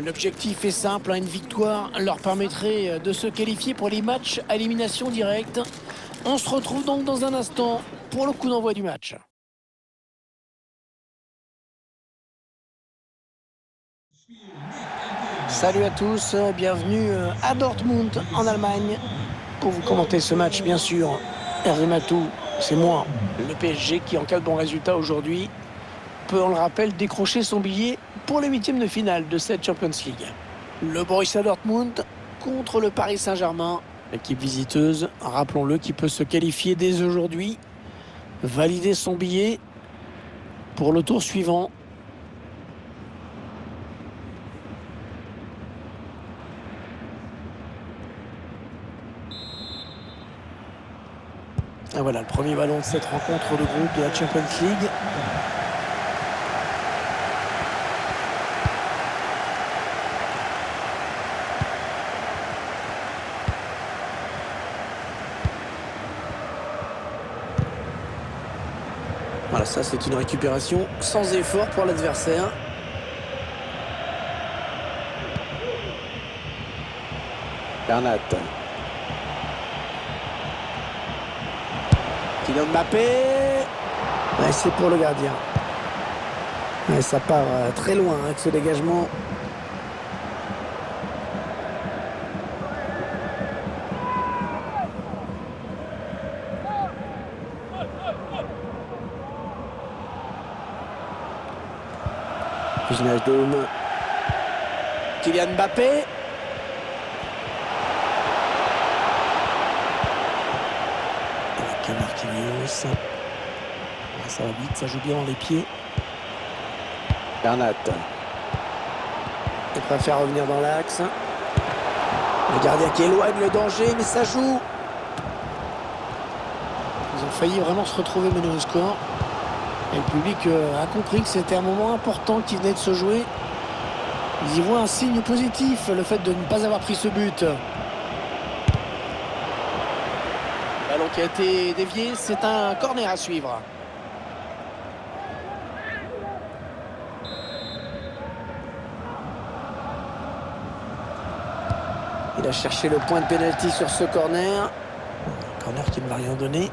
L'objectif est simple, hein, une victoire leur permettrait de se qualifier pour les matchs à élimination directe. On se retrouve donc dans un instant pour le coup d'envoi du match. Salut à tous, bienvenue à Dortmund en Allemagne. Pour vous commenter ce match, bien sûr, Hervé Matou, c'est moi, le PSG qui, en cas de bon résultat aujourd'hui, peut, on le rappelle, décrocher son billet pour les huitièmes de finale de cette Champions League. Le Borussia Dortmund contre le Paris Saint-Germain, l'équipe visiteuse, rappelons-le, qui peut se qualifier dès aujourd'hui, valider son billet pour le tour suivant. Et voilà le premier ballon de cette rencontre de groupe de la Champions League. Voilà, ça c'est une récupération sans effort pour l'adversaire. Bernat. Kylian Mbappé. Ouais, c'est pour le gardien. Ouais, ça part très loin avec ce dégagement. Wijnaldum. Kylian Mbappé. Avec Marquinhos. Ça va vite, ça joue bien dans les pieds. Bernat. Il préfère revenir dans l'axe. Le gardien qui éloigne le danger, mais ça joue. Ils ont failli vraiment se retrouver menés au score. Et le public a compris que c'était un moment important qui venait de se jouer. Ils y voient un signe positif, le fait de ne pas avoir pris ce but. Ballon qui a été dévié, c'est un corner à suivre. Il a cherché le point de pénalty sur ce corner. Corner qui ne m'a rien donné.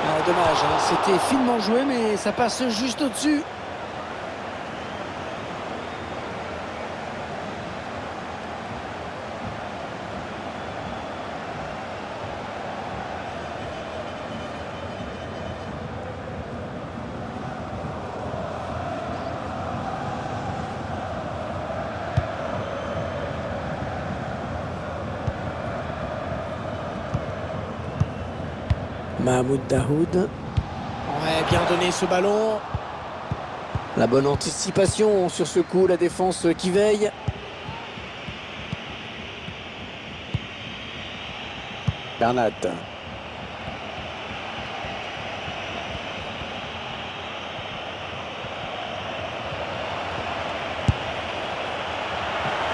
Ah, dommage, hein. C'était finement joué, mais ça passe juste au-dessus. Mahmoud Dahoud. Ouais, bien donné ce ballon. La bonne anticipation sur ce coup, la défense qui veille. Bernat.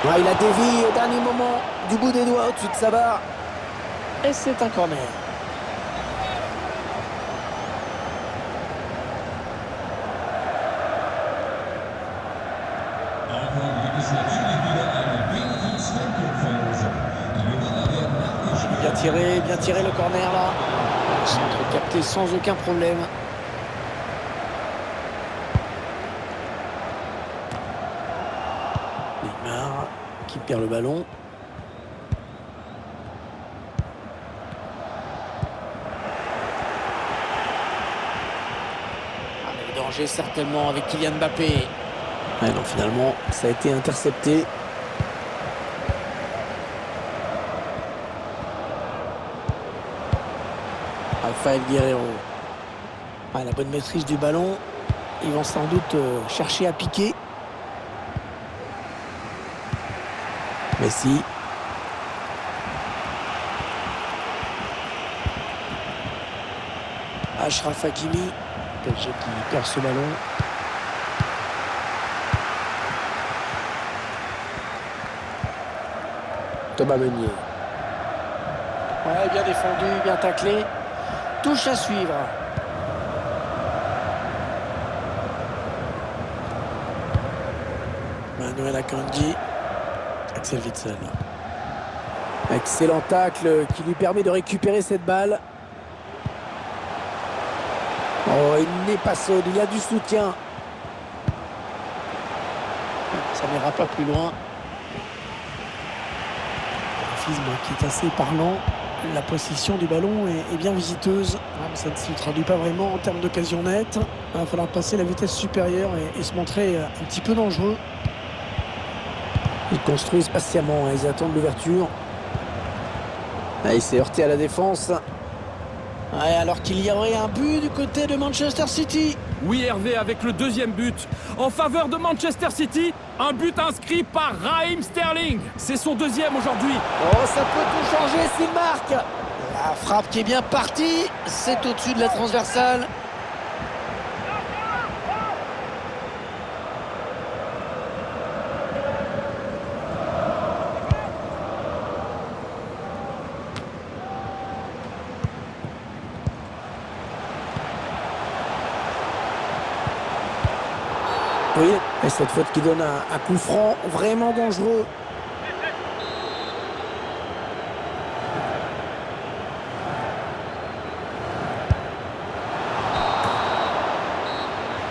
Ouais, il a dévié au dernier moment du bout des doigts au-dessus de sa barre. Et c'est un corner. Bien tiré le corner là. Centre capté sans aucun problème. Neymar qui perd le ballon. Le danger certainement avec Kylian Mbappé. Ouais, non, finalement, ça a été intercepté. Rafael Guerreiro. Ah, la bonne maîtrise du ballon. Ils vont sans doute chercher à piquer. Messi. Achraf Hakimi. PSG qui perd ce ballon. Thomas Meunier. Ouais, bien défendu, bien taclé. Touche à suivre. Manuel Akanji. Axel Witsel. Excellent tacle qui lui permet de récupérer cette balle. Oh, il n'est pas seul, il a du soutien. Ça n'ira pas plus loin. Graphisme qui est assez parlant. La possession du ballon est bien visiteuse. Ça ne se traduit pas vraiment en termes d'occasion nette. Il va falloir passer la vitesse supérieure et se montrer un petit peu dangereux. Ils construisent patiemment, ils attendent l'ouverture. Ah, il s'est heurté à la défense. Ouais, alors qu'il y aurait un but du côté de Manchester City. Oui, Hervé, avec le deuxième but. En faveur de Manchester City, un but inscrit par Raheem Sterling. C'est son deuxième aujourd'hui. Oh, ça peut tout changer s'il marque. La frappe qui est bien partie, c'est au-dessus de la transversale. Oui, et cette faute qui donne un coup franc vraiment dangereux.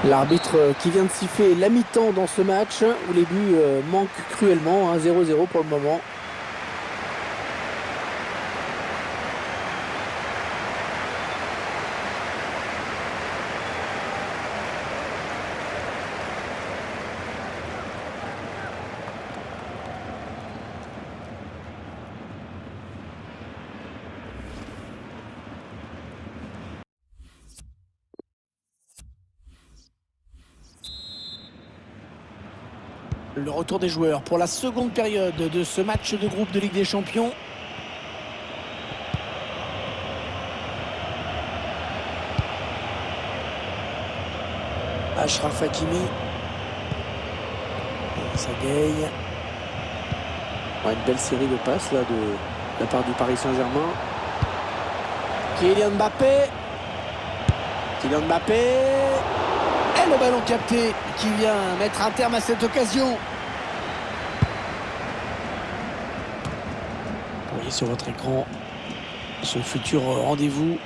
L'arbitre qui vient de siffler la mi-temps dans ce match où les buts manquent cruellement, 0-0 pour le moment. Le retour des joueurs pour la seconde période de ce match de groupe de Ligue des Champions. Achraf Hakimi. Sagaye. Ouais, une belle série de passes là, de la part du Paris Saint-Germain. Kylian Mbappé. Kylian Mbappé. Et le ballon capté qui vient mettre un terme à cette occasion. Vous voyez sur votre écran ce futur rendez-vous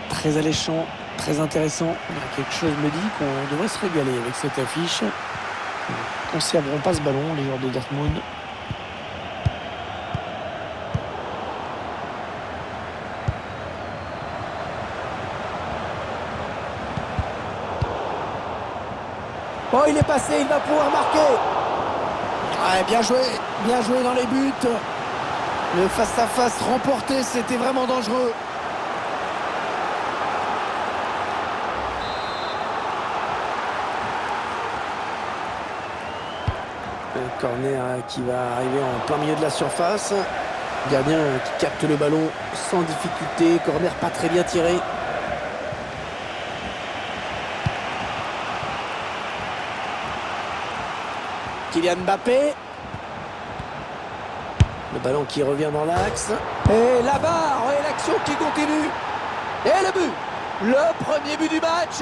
très alléchant, très intéressant. Quelque chose me dit qu'on devrait se régaler avec cette affiche. Ils ne conserveront pas ce ballon, les joueurs de Dortmund. Oh, il est passé, il va pouvoir marquer. Ouais, bien joué dans les buts. Le face-à-face remporté, c'était vraiment dangereux. Un corner qui va arriver en plein milieu de la surface. Gardien qui capte le ballon sans difficulté. Corner pas très bien tiré. Kylian Mbappé. Le ballon qui revient dans l'axe. Et la barre, et l'action qui continue. Et le but. Le premier but du match.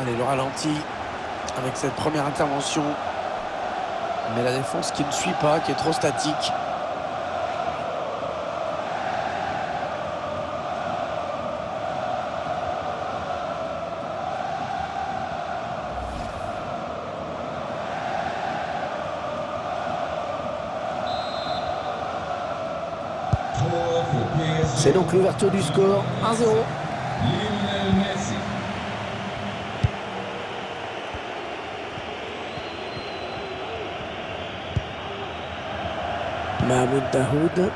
Allez, le ralenti avec cette première intervention. Mais la défense qui ne suit pas, qui est trop statique. C'est donc l'ouverture du score, 1-0. Mahmoud Dahoud.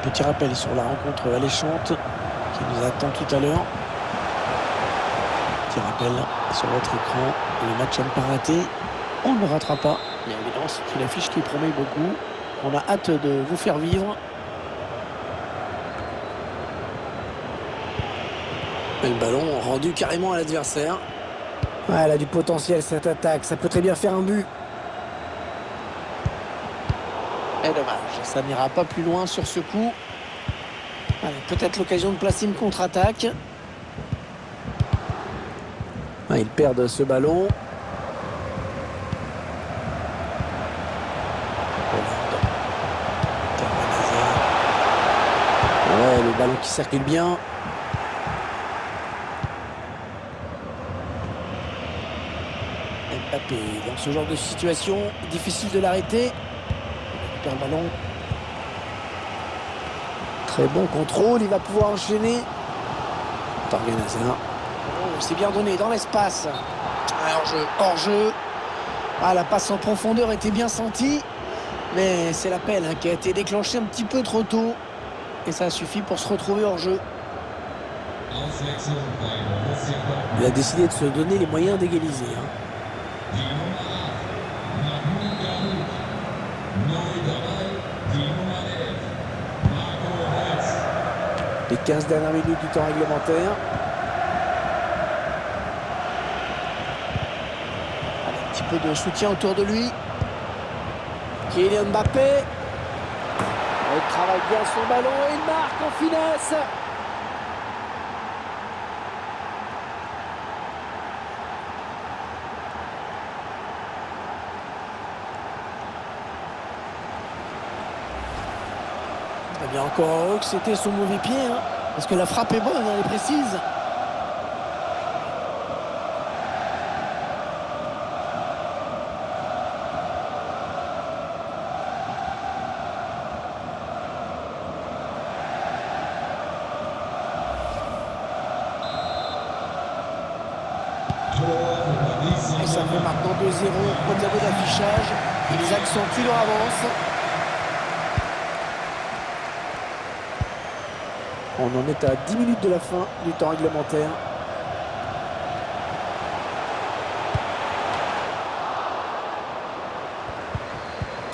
Petit rappel sur la rencontre alléchante qui nous attend tout à l'heure. Petit rappel sur votre écran. Le match à ne pas rater. On ne le ratera pas. Bien évidemment, c'est une affiche qui promet beaucoup. On a hâte de vous faire vivre. Et le ballon rendu carrément à l'adversaire. Ouais, elle a du potentiel cette attaque. Ça peut très bien faire un but. Et dommage, ça n'ira pas plus loin sur ce coup. Allez, peut-être l'occasion de placer une contre-attaque. Ah, ils perdent ce ballon. Ouais, le ballon qui circule bien. Mbappé, dans ce genre de situation, difficile de l'arrêter. Il perd le ballon. Très bon contrôle, il va pouvoir enchaîner. Torgan Hazard. Oh, c'est bien donné dans l'espace. Hors-jeu. Ah, la passe en profondeur était bien sentie. Mais c'est l'appel qui a été déclenché un petit peu trop tôt. Et ça suffit pour se retrouver hors-jeu. Il a décidé de se donner les moyens d'égaliser. Les 15 dernières minutes du temps réglementaire. Allez, un petit peu de soutien autour de lui. Kylian Mbappé. Il travaille bien son ballon et il marque en finesse. Eh bien, encore heureux que c'était son mauvais pied, parce que la frappe est bonne, elle est précise. Et ça fait maintenant 2-0 au tableau d'affichage. Ils accentuent leur avance. On en est à 10 minutes de la fin du temps réglementaire.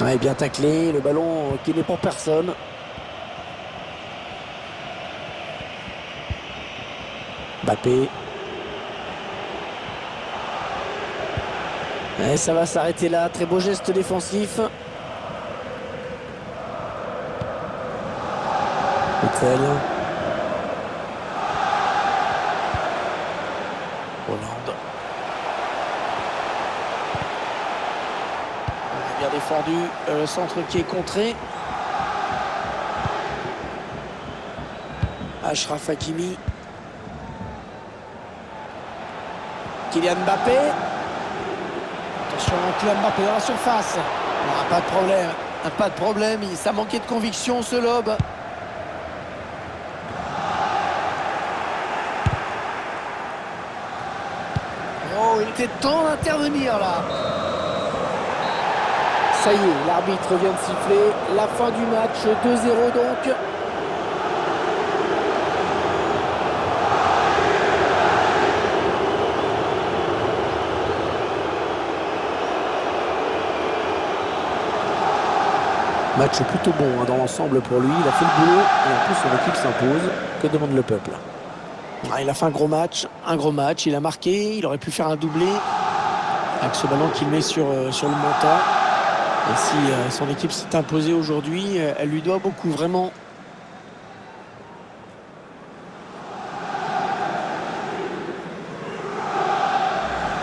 Ouais, bien taclé, le ballon qui n'est pour personne. Mbappé. Et ça va s'arrêter là, très beau geste défensif. Witsel. Hollande. Bien défendu, le centre qui est contré. Achraf Hakimi. Kylian Mbappé. Attention, Kylian Mbappé dans la surface. Ah, pas de problème. Pas de problème. Ça manquait de conviction, ce lob. Oh, il était temps d'intervenir là. Ça y est, l'arbitre vient de siffler. La fin du match, 2-0 donc. Match plutôt bon dans l'ensemble pour lui. Il a fait le boulot et en plus son équipe s'impose. Que demande le peuple? Ah, il a fait un gros match. Il a marqué. Il aurait pu faire un doublé avec ce ballon qu'il met sur le montant. Et si son équipe s'est imposée aujourd'hui, elle lui doit beaucoup, vraiment.